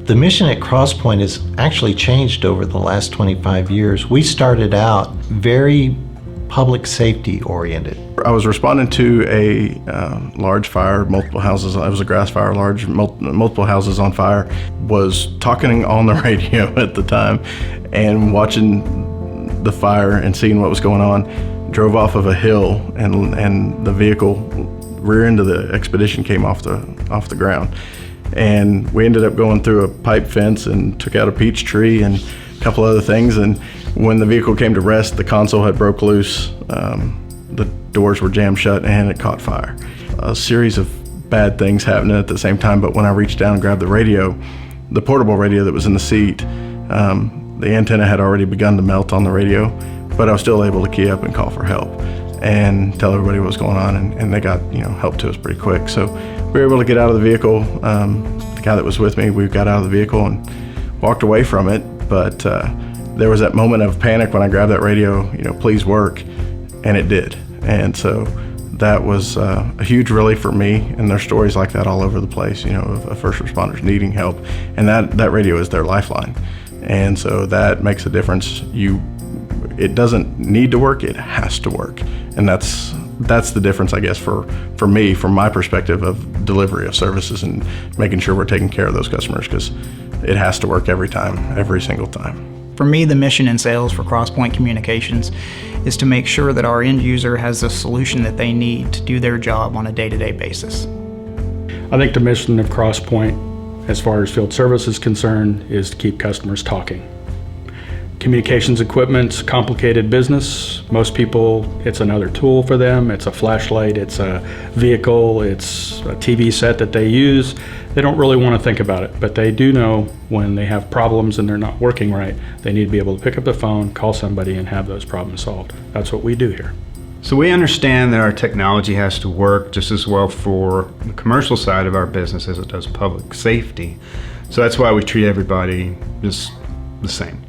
The mission at Crosspoint has actually changed over the last 25 years. We started out very public safety oriented. I was responding to a large fire, multiple houses. It was a grass fire, multiple houses on fire. Was talking on the radio at the time and watching the fire and seeing what was going on. Drove off of a hill and the vehicle, rear end of the Expedition came off the ground. And we ended up going through a pipe fence and took out a peach tree and a couple other things. And when the vehicle came to rest, the console had broke loose. The doors were jammed shut and it caught fire. A series of bad things happening at the same time, but when I reached down and grabbed the radio, the portable radio that was in the seat, the antenna had already begun to melt on the radio, but I was still able to key up and call for help and tell everybody what was going on, and they got help to us pretty quick. So we were able to get out of the vehicle. The guy that was with me, we got out of the vehicle and walked away from it, but there was that moment of panic when I grabbed that radio, please work, and it did. And so that was a huge relief for me, and there's stories like that all over the place, of first responders needing help, and that radio is their lifeline. And so that makes a difference. It doesn't need to work, it has to work. And that's the difference, I guess, for me, from my perspective of delivery of services and making sure we're taking care of those customers, because it has to work every time, every single time. For me, the mission in sales for Crosspoint Communications is to make sure that our end user has the solution that they need to do their job on a day-to-day basis. I think the mission of Crosspoint, as far as field service is concerned, is to keep customers talking. Communications equipment's a complicated business. Most people, it's another tool for them. It's a flashlight, it's a vehicle, it's a TV set that they use. They don't really want to think about it, but they do know when they have problems and they're not working right, they need to be able to pick up the phone, call somebody, and have those problems solved. That's what we do here. So we understand that our technology has to work just as well for the commercial side of our business as it does public safety. So that's why we treat everybody just the same.